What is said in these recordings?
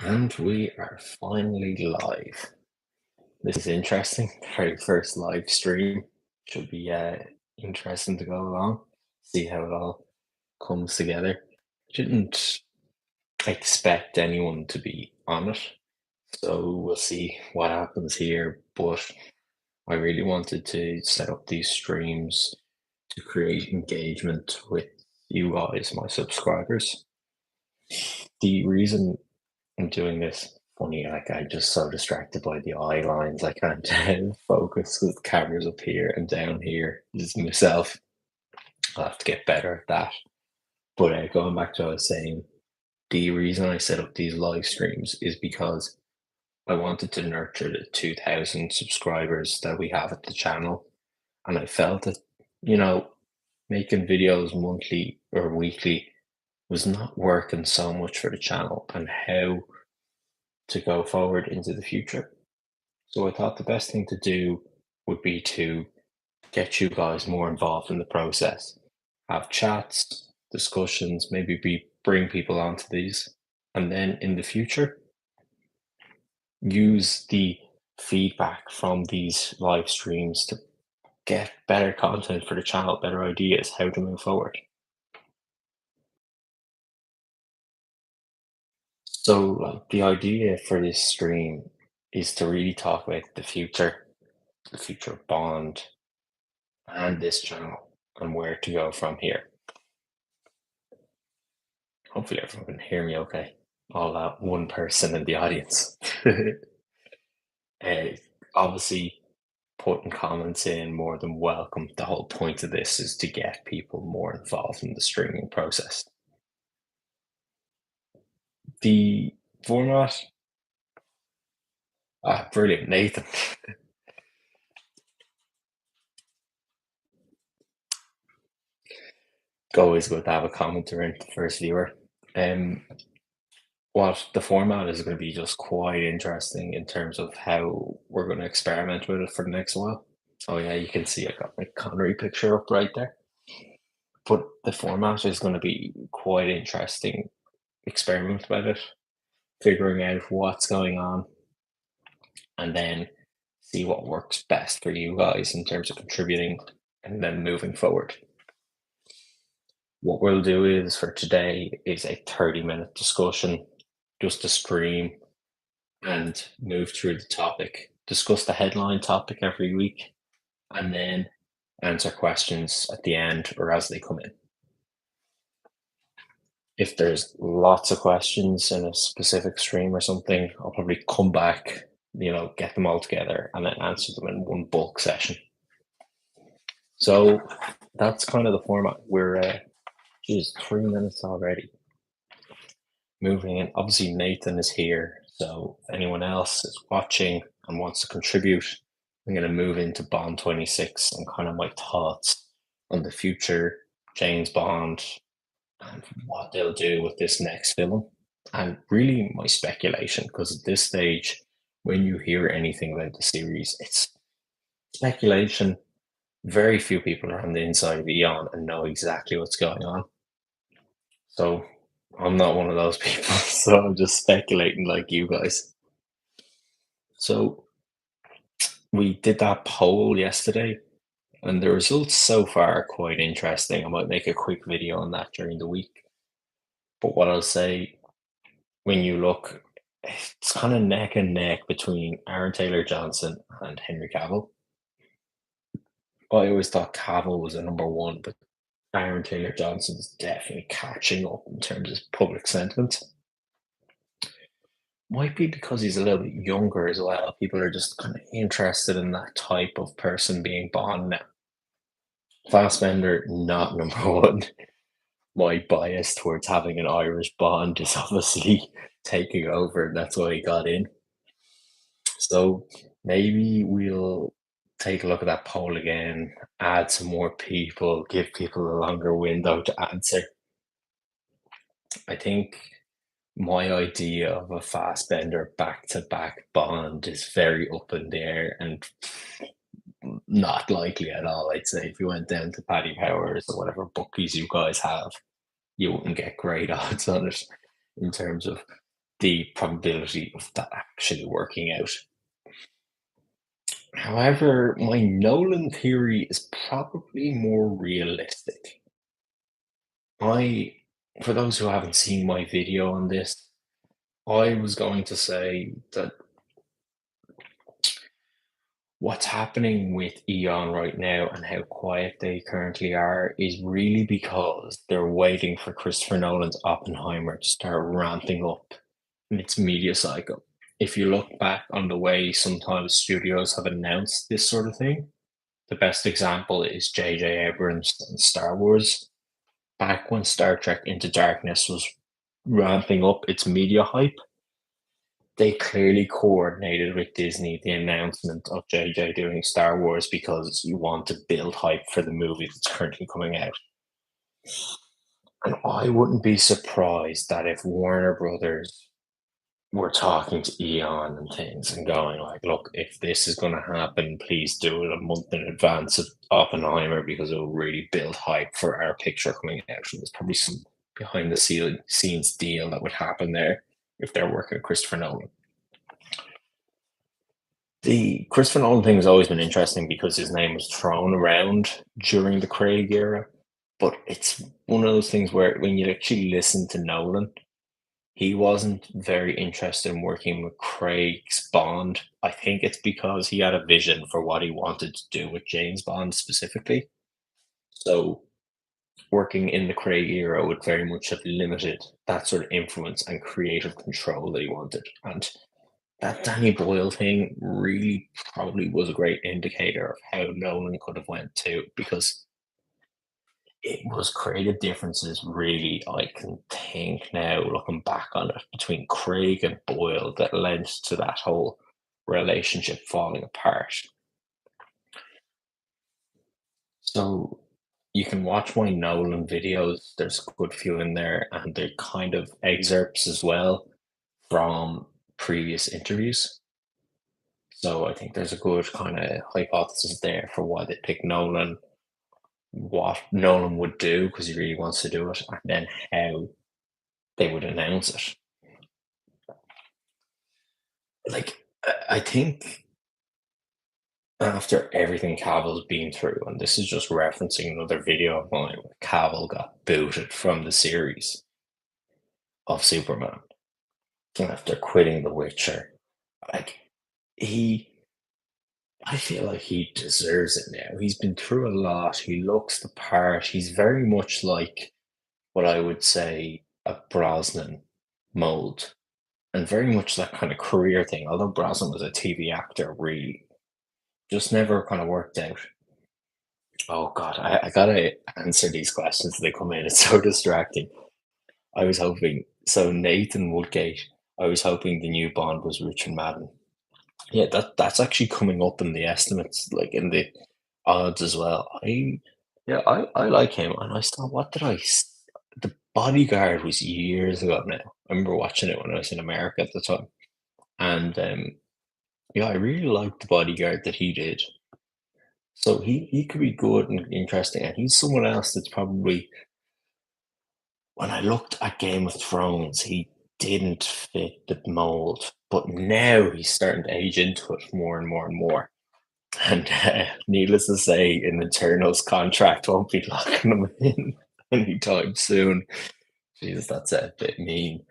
And we are finally live. This is interesting. Very first live stream. Should be interesting to go along, see how it all comes together. Didn't expect anyone to be on it, so we'll see what happens here. But I really wanted to set up these streams to create engagement with you guys, my subscribers. The reason I'm doing this funny, like I'm just so distracted by the eye lines. I can't focus with cameras up here and down here. This is myself. I'll have to get better at that. But going back to what I was saying, the reason I set up these live streams is because I wanted to nurture the 2,000 subscribers that we have at the channel. And I felt that, you know, making videos monthly or weekly was not working so much for the channel and how to go forward into the future. So I thought the best thing to do would be to get you guys more involved in the process, have chats, discussions, bring people onto these, and then in the future, use the feedback from these live streams to get better content for the channel, better ideas, how to move forward. So, like, the idea for this stream is to really talk about the future of Bond, and this channel and where to go from here. Hopefully everyone can hear me okay. All that one person in the audience. uh, Obviously, putting comments in more than welcome. The whole point of this is to get people more involved in the streaming process. The format, brilliant, Nathan. Always good to have a commenter in, the first viewer. Um, what the format is going to be just quite interesting in terms of how we're going to experiment with it for the next while. Oh yeah, you can see I got my Connery picture up right there. But the format is going to be quite interesting. Experiment with it, figuring out what's going on, and then see what works best for you guys in terms of contributing and then moving forward. What we'll do is for today is a 30-minute discussion, just to stream and move through the topic, discuss the headline topic every week, and then answer questions at the end or as they come in. If there's lots of questions in a specific stream or something, I'll probably come back, get them all together and then answer them in one bulk session. So that's kind of the format. We're, 3 minutes already. Moving in. Obviously, Nathan is here. So if anyone else is watching and wants to contribute, I'm going to move into Bond 26 and kind of my thoughts on the future James Bond and what they'll do with this next film. And really my speculation, because at this stage, when you hear anything about the series, it's speculation. Very few people are on the inside of Eon and know exactly what's going on. So I'm not one of those people, so I'm just speculating like you guys. So we did that poll yesterday, and the results so far are quite interesting. I might make a quick video on that during the week. But what I'll say, when you look, it's kind of neck and neck between Aaron Taylor Johnson and Henry Cavill. I always thought Cavill was a number one, but Aaron Taylor Johnson is definitely catching up in terms of public sentiment. Might be because he's a little bit younger as well. People are just kind of interested in that type of person being Bond now. Fassbender, not number one. My bias towards having an Irish Bond is obviously taking over. That's why he got in. So maybe we'll take a look at that poll again, add some more people, give people a longer window to answer. I think my idea of a Fassbender back-to-back Bond is very up in the air and not likely at all. I'd say if you went down to Paddy Powers or whatever bookies you guys have, you wouldn't get great odds on it in terms of the probability of that actually working out. However, my Nolan theory is probably more realistic. I, for those who haven't seen my video on this, I was going to say that what's happening with Eon right now and how quiet they currently are is really because they're waiting for Christopher Nolan's Oppenheimer to start ramping up in its media cycle. If you look back on the way sometimes studios have announced this sort of thing, the best example is J.J. Abrams and Star Wars. Back when Star Trek Into Darkness was ramping up its media hype, they clearly coordinated with Disney the announcement of JJ doing Star Wars because you want to build hype for the movie that's currently coming out. And I wouldn't be surprised that if Warner Brothers were talking to Eon and things and going like, look, if this is going to happen, please do it a month in advance of Oppenheimer because it will really build hype for our picture coming out. And there's probably some behind the scenes deal that would happen there if they're working with Christopher Nolan. The Christopher Nolan thing has always been interesting because his name was thrown around during the Craig era, but it's one of those things where when you actually listen to Nolan, he wasn't very interested in working with Craig's Bond. I think it's because he had a vision for what he wanted to do with James Bond specifically. So working in the Craig era would very much have limited that sort of influence and creative control that he wanted. And that Danny Boyle thing really probably was a great indicator of how Nolan could have went too, because it was creative differences really I can think now looking back on it between Craig and Boyle that led to that whole relationship falling apart. So you can watch my Nolan videos. There's a good few in there, and they're kind of excerpts as well from previous interviews. So I think there's a good kind of hypothesis there for why they picked Nolan, what Nolan would do because he really wants to do it, and then how they would announce it. Like I think after everything Cavill's been through, and this is just referencing another video of mine where Cavill got booted from the series of Superman after quitting The Witcher. Like he I feel like he deserves it now. He's been through a lot. He looks the part. He's very much like what I would say a Brosnan mold, and very much that kind of career thing. Although Brosnan was a TV actor, really just never kind of worked out. Oh God, I gotta answer these questions as they come in. It's so distracting. I was hoping so Nathan Woodgate. I was hoping the new Bond was Richard Madden. Yeah, that's actually coming up in the estimates, like in the odds as well. I like him, and I thought, what did The Bodyguard was years ago now. I remember watching it when I was in America at the time, and yeah, I really liked The Bodyguard that he did. So he could be good and interesting, and he's someone else that's probably when I looked at Game of Thrones, he didn't fit the mold, but now he's starting to age into it more and more and more. And needless to say, an Eternals contract won't be locking him in anytime soon. Jesus, that's a bit mean.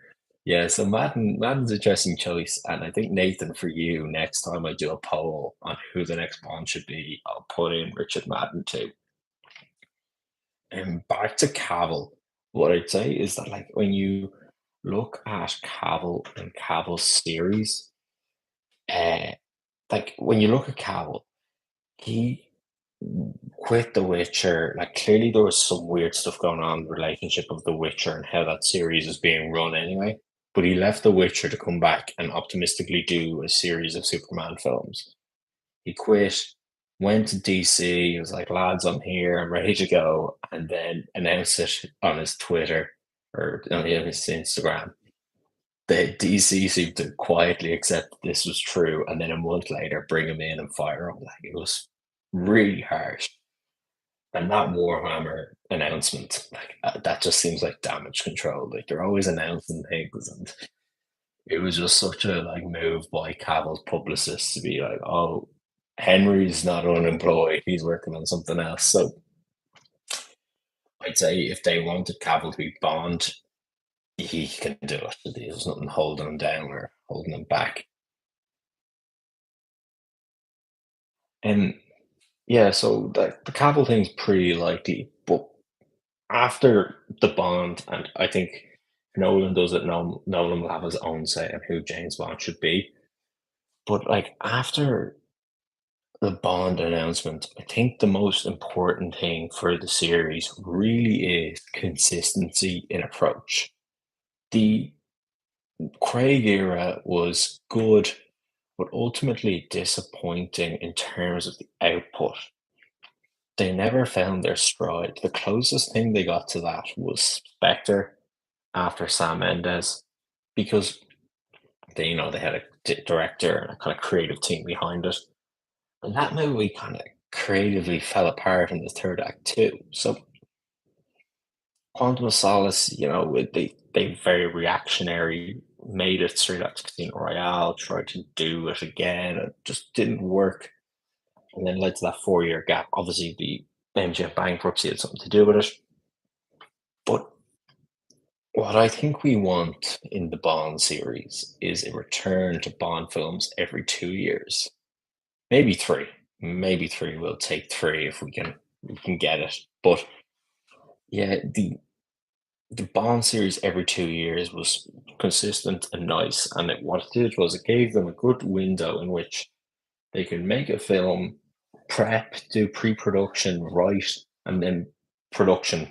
Yeah, so Madden's an interesting choice, and I think Nathan, for you, next time I do a poll on who the next Bond should be, I'll put in Richard Madden too. And back to Cavill, what I'd say is that like when you look at Cavill and Cavill's series, uh, like when you look at Cavill, he quit The Witcher. Like clearly there was some weird stuff going on in the relationship of The Witcher and how that series is being run anyway. But he left The Witcher to come back and optimistically do a series of Superman films. He quit, went to DC. He was like, lads, I'm here, I'm ready to go. And then announced it on his Twitter or on his Instagram. The DC seemed to quietly accept this was true, and then a month later bring him in and fire him. Like it was really harsh. And that Warhammer announcement, like that just seems like damage control. Like they're always announcing things, and It was just such a like move by Cavill's publicist to be like, "Oh, Henry's not unemployed; he's working on something else." So I'd say if they wanted Cavill to be Bond, he can do it. There's nothing holding him down or holding him back. And yeah, so the Cavill thing's pretty likely, but after the Bond, and I think Nolan does it. Nolan will have his own say on who James Bond should be. But like after the Bond announcement, I think the most important thing for the series really is consistency in approach. The Craig era was good, but ultimately disappointing in terms of the output. They never found their stride. The closest thing they got to that was Spectre after Sam Mendes, because they had a director and a kind of creative team behind it. And that movie kind of creatively fell apart in the third act too. So Quantum of Solace, they very reactionary, made it straight out to Casino Royale, tried to do it again, it just didn't work, and then led to that 4 year gap. Obviously, the MGM bankruptcy had something to do with it, but what I think we want in the Bond series is a return to Bond films every 2 years, maybe three, maybe three. We'll take three if we can get it, but yeah, the Bond series every 2 years was consistent and nice, and what it did was it gave them a good window in which they could make a film, prep, do pre-production, write, and then production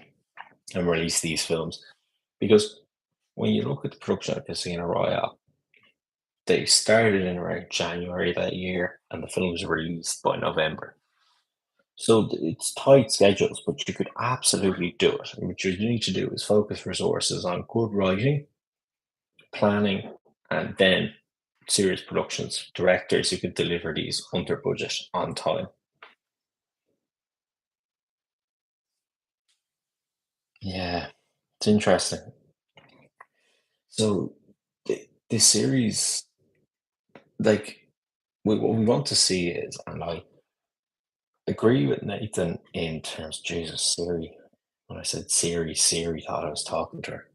and release these films. Because when you look at the production of Casino Royale, they started in around January that year, and the film was released by November. So it's tight schedules, but you could absolutely do it. And what you need to do is focus resources on good writing, planning, and then serious productions, directors who could deliver these under budget on time. Yeah, it's interesting. So the series, like, what we want to see is, and I agree with Nathan in terms, Jesus, Siri. When I said Siri, Siri thought I was talking to her.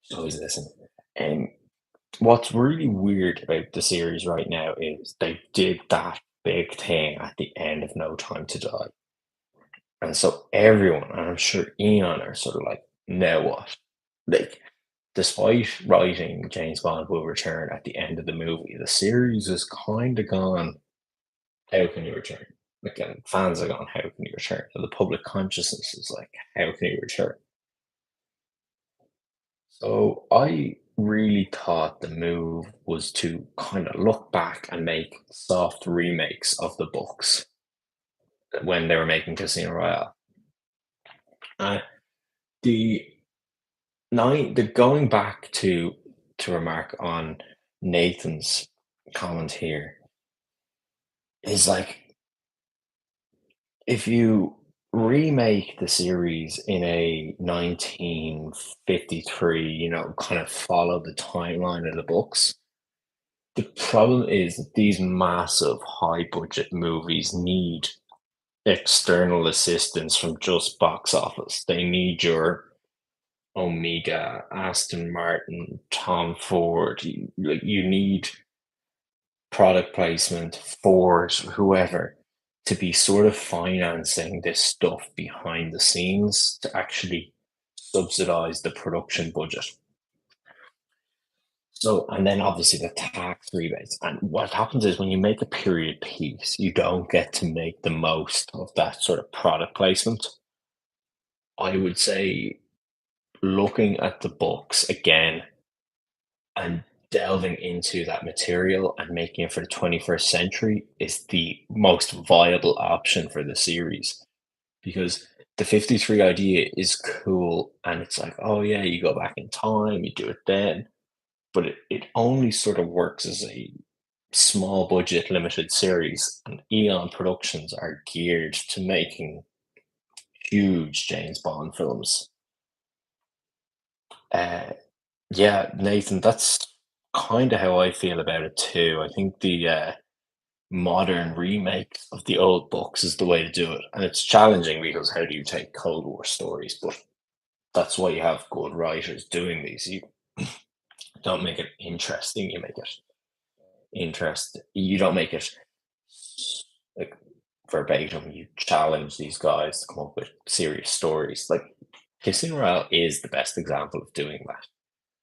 She's always listening. And what's really weird about the series right now is they did that big thing at the end of No Time to Die. And so everyone, and I'm sure Ian are sort of like, now what? Like, despite writing James Bond will return at the end of the movie, the series is kind of gone, how can you return? Like, and fans are gone, how can you return? And the public consciousness is like, how can you return? So I really thought the move was to kind of look back and make soft remakes of the books when they were making Casino Royale. Uh, the the going back to remark on Nathan's comment here is like, if you remake the series in a 1953, kind of follow the timeline of the books. The problem is that these massive high budget movies need external assistance from just box office. They need your Omega, Aston Martin, Tom Ford. You need product placement, Ford, whoever, to be sort of financing this stuff behind the scenes to actually subsidize the production budget. So, and then obviously the tax rebates. And what happens is when you make a period piece, you don't get to make the most of that sort of product placement. I would say looking at the books again and delving into that material and making it for the 21st century is the most viable option for the series, because the 53 idea is cool and it's like, oh yeah, you go back in time, you do it then, but it only sort of works as a small budget limited series, and Eon Productions are geared to making huge James Bond films. uh yeah, Nathan, that's kind of how I feel about it too. I think the modern remake of the old books is the way to do it, and it's challenging because how do you take Cold War stories? But that's why you have good writers doing these. You don't make it interesting; you make it interest. You don't make it like verbatim. You challenge these guys to come up with serious stories. Like Casino Royale is the best example of doing that.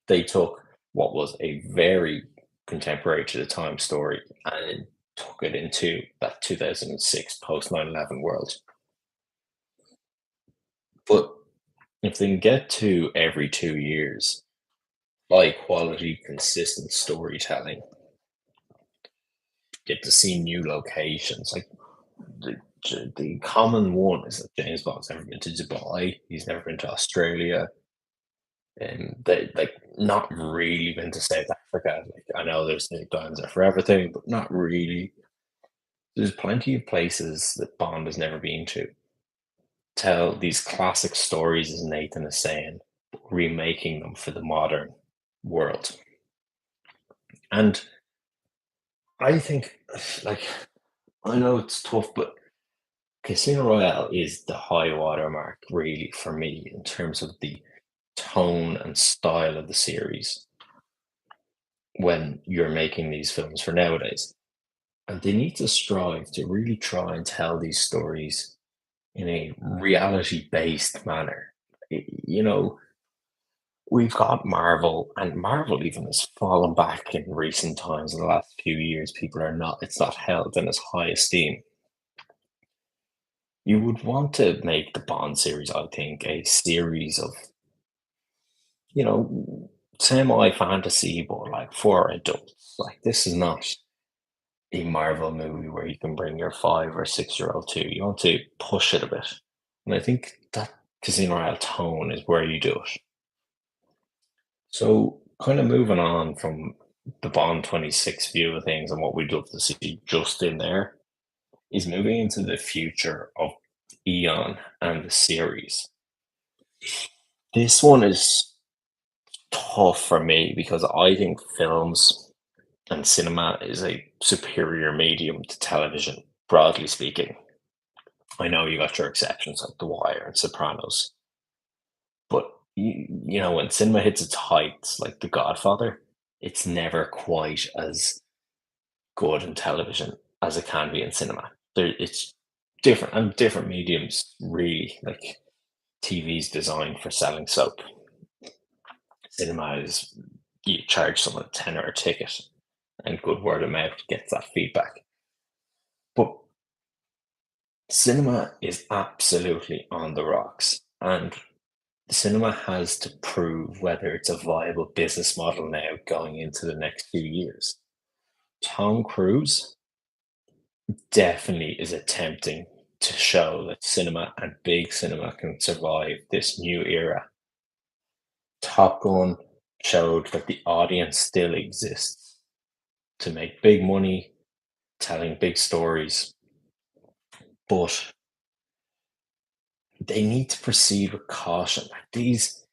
They took what was a very contemporary to the time story and took it into that 2006 post 9/11 world. But if they can get to every 2 years, high quality, consistent storytelling, get to see new locations. Like the the common one is that James Bond's never been to Dubai. He's never been to Australia, and they like not really been to South Africa. Like I know there's the diamonds are for everything, but not really. There's plenty of places that Bond has never been to. Tell these classic stories, as Nathan is saying, but remaking them for the modern world. And I think, like, I know it's tough, but Casino Royale is the high watermark, really, for me, in terms of the tone and style of the series when you're making these films for nowadays. And they need to strive to really try and tell these stories in a reality based manner. You know, we've got Marvel, and Marvel even has fallen back in recent times. In the last few years, people are not, it's not held in as high esteem. You would want to make the Bond series, I think, a series of, you know, semi fantasy, but like for adults. Like, this is not a Marvel movie where you can bring your 5 or 6 year old to. You want to push it a bit. And I think that Casino Royale tone is where you do it. So, kind of moving on from the Bond 26 view of things and what we'd love to see just in there is moving into the future of Eon and the series. This one is tough for me because I think films and cinema is a superior medium to television, broadly speaking. I know you got your exceptions like The Wire and Sopranos, but you know when cinema hits its heights, like The Godfather, it's never quite as good in television as it can be in cinema. It's different and different mediums, really. Like TV's designed for selling soap. Cinema is you charge someone a tenner a ticket, and good word of mouth gets that feedback. But cinema is absolutely on the rocks, and cinema has to prove whether it's a viable business model now going into the next few years. Tom Cruise definitely is attempting to show that cinema and big cinema can survive this new era. Top Gun showed that the audience still exists to make big money, telling big stories, but they need to proceed with caution. Like these,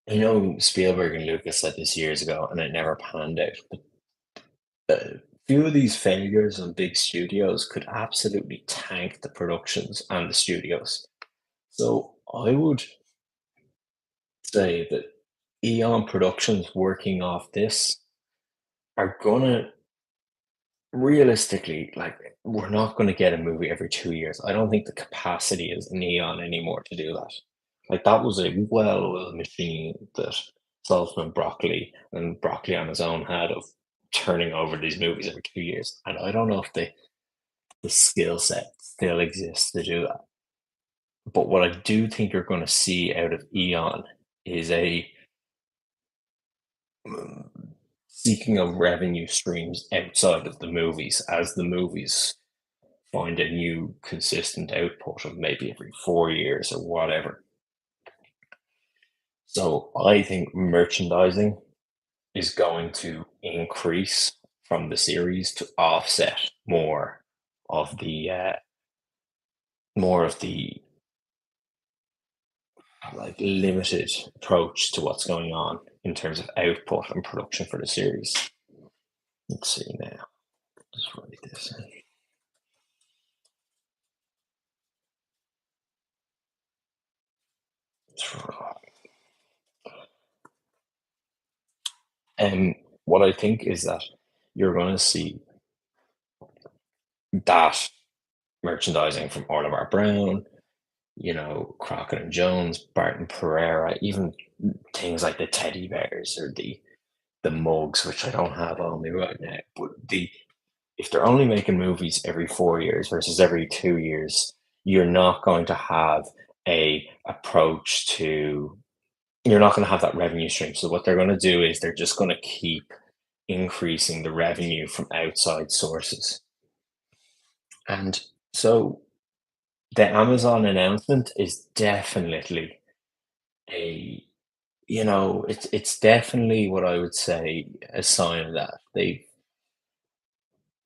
I know Spielberg and Lucas said this years ago, and it never panned out. But a few of these failures on big studios could absolutely tank the productions and the studios. So I would say that Eon Productions working off this are gonna realistically, like, we're not gonna get a movie every 2 years. I don't think the capacity is in Eon anymore to do that. Like that was a well-oiled machine that Saltzman Broccoli and Broccoli on his own had of turning over these movies every 2 years. And I don't know if the skill set still exists to do that. But what I do think you're going to see out of Eon is a mm, seeking of revenue streams outside of the movies as the movies find a new consistent output of maybe every 4 years or whatever. So I think merchandising is going to increase from the series to offset of the uh, more of the like limited approach to what's going on in terms of output and production for the series. Let's see now. Just write this in. And what I think is that you're going to see that merchandising from Oliver Brown, Crockett and Jones, Barton Pereira, even things like the teddy bears or the mugs, which I don't have on me right now. But if they're only making movies every 4 years versus every 2 years, you're not going to have a approach to you're not going to have that revenue stream. So what they're going to do is they're just going to keep increasing the revenue from outside sources. And so the Amazon announcement is definitely a it's definitely what I would say a sign that they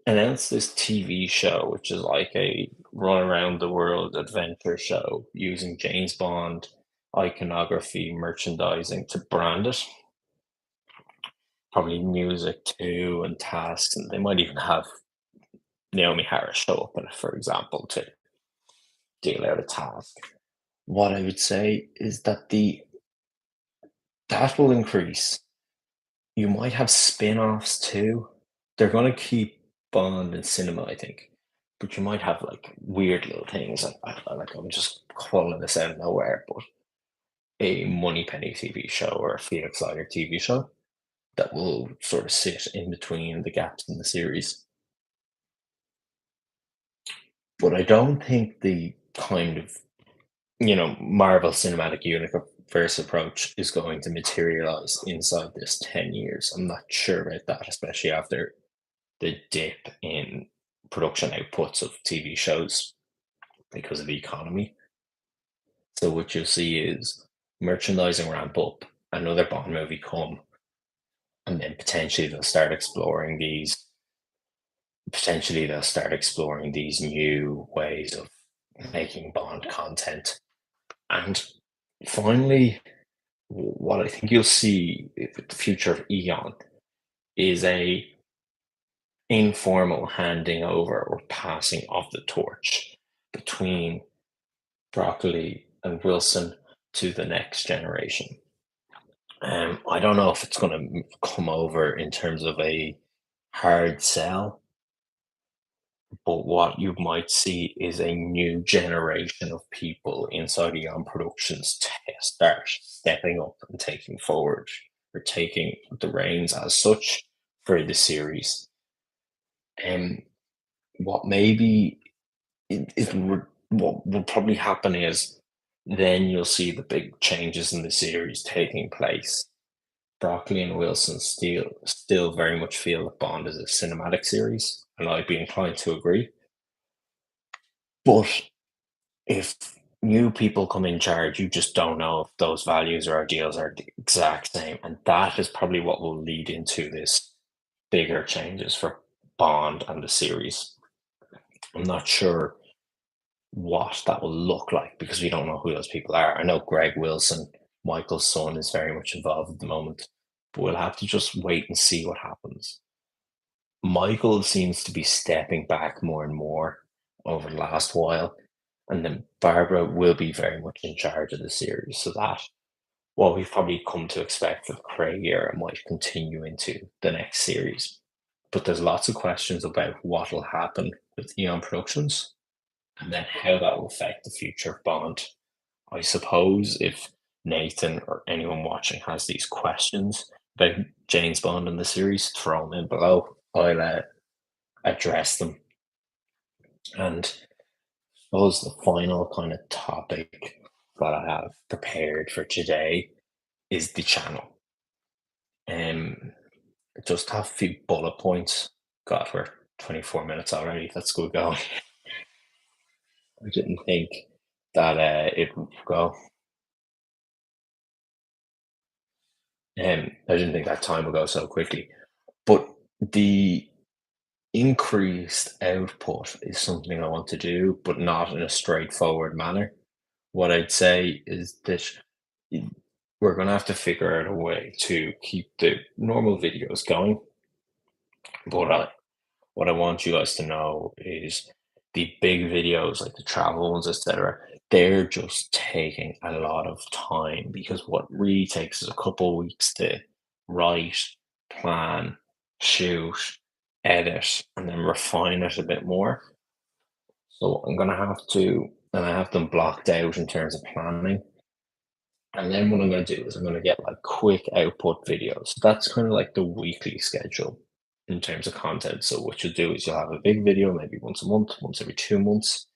announced this TV show, which is like a run around the world adventure show using James Bond iconography, merchandising to brand it. Probably music too, and tasks, and they might even have Naomi Harris show up in it, for example, to deal out a task. What I would say is that the that will increase. You might have spin-offs too. They're gonna keep Bond in cinema, I think, but you might have, like, weird little things, I'm just calling this out of nowhere, but a Moneypenny TV show or a Felix Leiter TV show that will sort of sit in between the gaps in the series. But I don't think the kind of, Marvel Cinematic Universe approach is going to materialize inside this 10 years. I'm not sure about that, especially after the dip in production outputs of TV shows because of the economy. So what you'll see is merchandising ramp up, another Bond movie come, and then potentially they'll start exploring these new ways of making Bond content. And finally, what I think you'll see with the future of Eon is a informal handing over or passing of the torch between Broccoli and Wilson to the next generation. I don't know if it's going to come over in terms of a hard sell, but what you might see is a new generation of people inside Eon Productions to start stepping up and taking forward or taking the reins as such for the series. And what maybe what will probably happen is then you'll see the big changes in the series taking place. Broccoli and Wilson still very much feel that Bond is a cinematic series, and I'd be inclined to agree. But if new people come in charge, you just don't know if those values or ideals are the exact same, and that is probably what will lead into this bigger changes for Bond and the series. I'm not sure what that will look like because we don't know who those people are. I know Greg Wilson, Michael's son, is very much involved at the moment, but we'll have to just wait and see what happens. Michael seems to be stepping back more and more over the last while, and then Barbara will be very much in charge of the series. So that what we've probably come to expect for the Craig era might continue into the next series. But there's lots of questions about what will happen with Eon Productions and then how that will affect the future of Bond. I suppose if Nathan or anyone watching has these questions about James Bond in the series, throw them in below. I'll address them. And I suppose the final kind of topic that I have prepared for today is the channel. Just have a few bullet points. God, we're 24 minutes already. Let's go going. I didn't think that it would go. I didn't think that time would go so quickly. But the increased output is something I want to do, but not in a straightforward manner. What I'd say is that we're going to have to figure out a way to keep the normal videos going, But what I want you guys to know is the big videos, like the travel ones, etc., they're just taking a lot of time because what really takes is a couple of weeks to write, plan, shoot, edit, and then refine it a bit more. So I'm gonna have to, and I have them blocked out in terms of planning. And then what I'm gonna do is I'm gonna get like quick output videos. That's kind of like the weekly schedule in terms of content. So what you'll do is you'll have a big video maybe once a month, once every 2 months,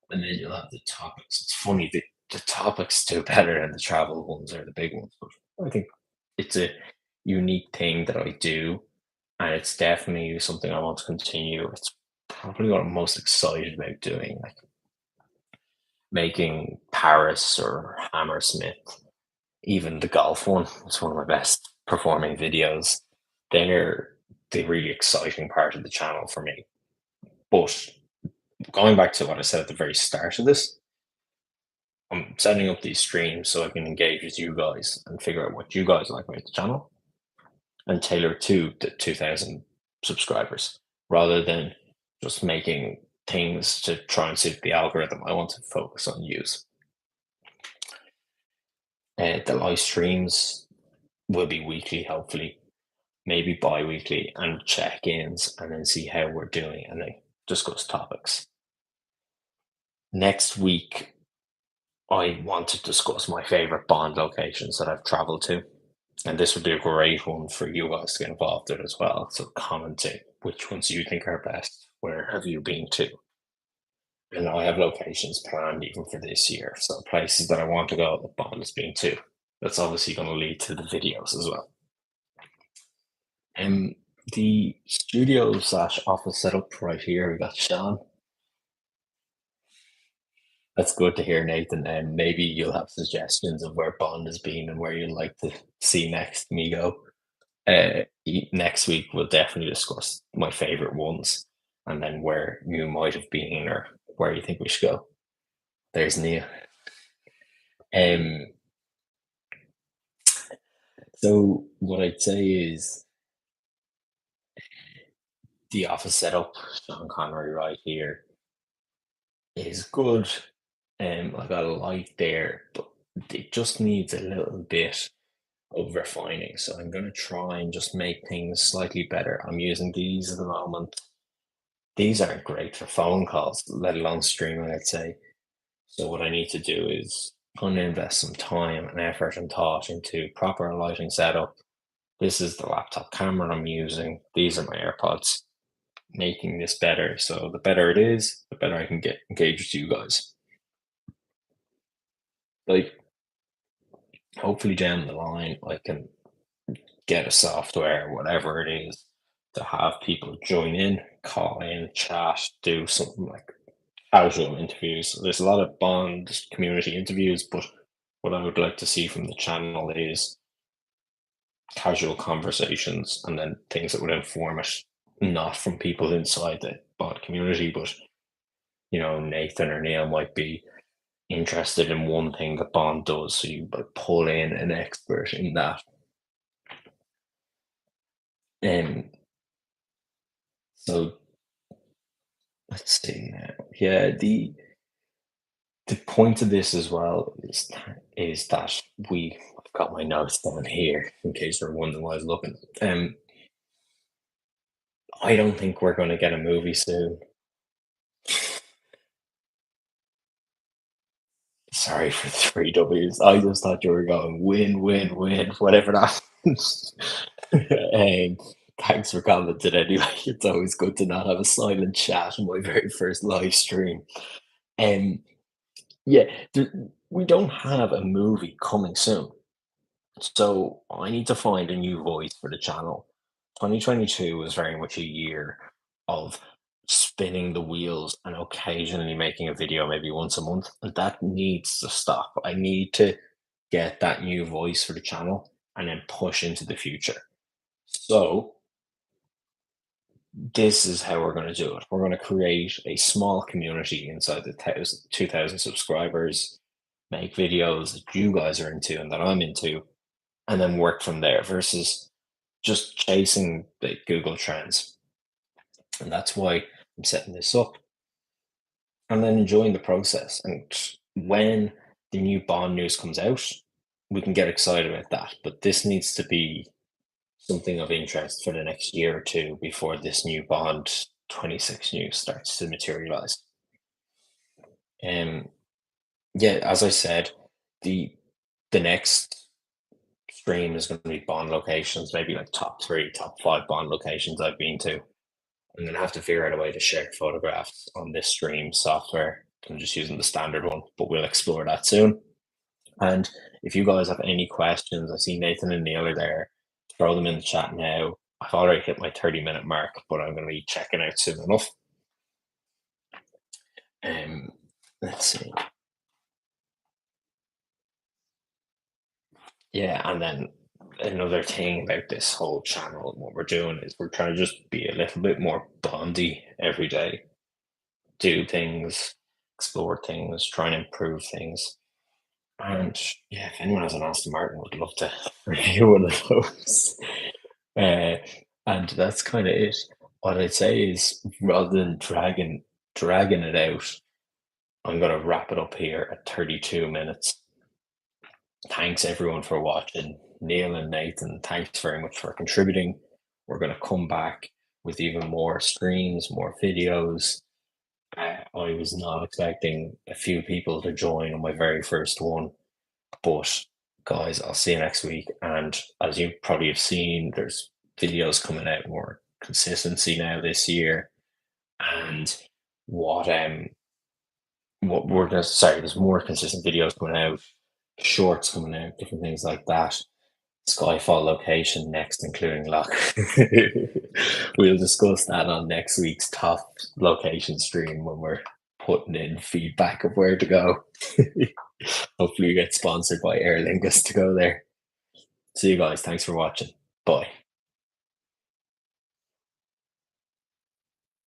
and then you'll have the topics. It's funny the topics do better than the travel ones or the big ones, but I think it's a unique thing that I do, and it's definitely something I want to continue. It's probably what I'm most excited about doing, like making Paris or Hammersmith. Even the golf one is one of my best performing videos. They're the really exciting part of the channel for me. But going back to what I said at the very start of this, I'm setting up these streams so I can engage with you guys and figure out what you guys like about the channel and tailor it to the 2000 subscribers rather than just making things to try and suit the algorithm. I want to focus on use. The live streams will be weekly, hopefully, maybe bi-weekly, and check-ins, and then see how we're doing and then discuss topics. Next week, I want to discuss my favorite Bond locations that I've traveled to. And this would be a great one for you guys to get involved in as well. So commenting which ones you think are best. Where have you been to? And I have locations planned even for this year. So places that I want to go that Bond has been to. That's obviously going to lead to the videos as well. Um, the studio slash office setup right here, we got Sean. That's good to hear, Nathan. And maybe you'll have suggestions of where Bond has been and where you'd like to see next me go. Next week we'll definitely discuss my favorite ones and then where you might have been or where you think we should go. There's Neil. Um, so what I'd say is the office setup, Sean Connery right here, is good. I got a light there, but it just needs a little bit of refining. So I'm going to try and just make things slightly better. I'm using these at the moment. These aren't great for phone calls, let alone streaming, I'd say. So what I need to do is I'm going to invest some time and effort and thought into proper lighting setup. This is the laptop camera I'm using. These are my AirPods. Making this better. So the better it is, the better I can get engaged with you guys. Like hopefully down the line I can get a software, whatever it is, to have people join in, call in, chat, do something like casual interviews. There's a lot of Bond community interviews, but what I would like to see from the channel is casual conversations and then things that would inform it, not from people inside the Bond community, but Nathan or Neil might be interested in one thing that Bond does, so you like pull in an expert in that. And so let's see now. Yeah, the point of this as well is that I've got my notes down here in case you're wondering why I was looking. I don't think we're going to get a movie soon. Sorry for the three W's. I just thought you were going win, win, win, whatever that means. Thanks for commenting anyway. It's always good to not have a silent chat on my very first live stream. Um, yeah, we don't have a movie coming soon. So I need to find a new voice for the channel. 2022 was very much a year of spinning the wheels and occasionally making a video maybe once a month. And that needs to stop. I need to get that new voice for the channel and then push into the future. So this is how we're going to do it. We're going to create a small community inside the 2,000 subscribers, make videos that you guys are into and that I'm into, and then work from there versus just chasing the Google trends. And that's why I'm setting this up and then enjoying the process. And when the new Bond news comes out, we can get excited about that. But this needs to be something of interest for the next year or two before this new Bond 26 news starts to materialize. Um, yeah, as I said, the the next stream is going to be Bond locations, maybe like top three, top five Bond locations I've been to. I'm gonna have to figure out a way to share photographs on this stream software. I'm just using the standard one, but we'll explore that soon. And if you guys have any questions, I see Nathan and Neil are there. Throw them in the chat now. I've already hit my 30-minute mark, but I'm going to be checking out soon enough. Um, let's see. Yeah, and then another thing about this whole channel and what we're doing is we're trying to just be a little bit more bondy every day. Do things, explore things, try and improve things. And yeah, if anyone has an Aston Martin, would love to review one of those. Uh, and that's kind of it. What I'd say is, rather than dragging it out, I'm gonna wrap it up here at 32 minutes. Thanks everyone for watching. Neil and Nathan, thanks very much for contributing. We're gonna come back with even more streams, more videos. I was not expecting a few people to join on my very first one. But guys, I'll see you next week. And as you probably have seen, there's videos coming out more consistency now this year. And what we're gonna sorry, there's more consistent videos coming out, shorts coming out, different things like that. Skyfall location next, including Loch. We'll discuss that on next week's top location stream when we're putting in feedback of where to go. Hopefully, we get sponsored by Aer Lingus to go there. See you guys. Thanks for watching. Bye.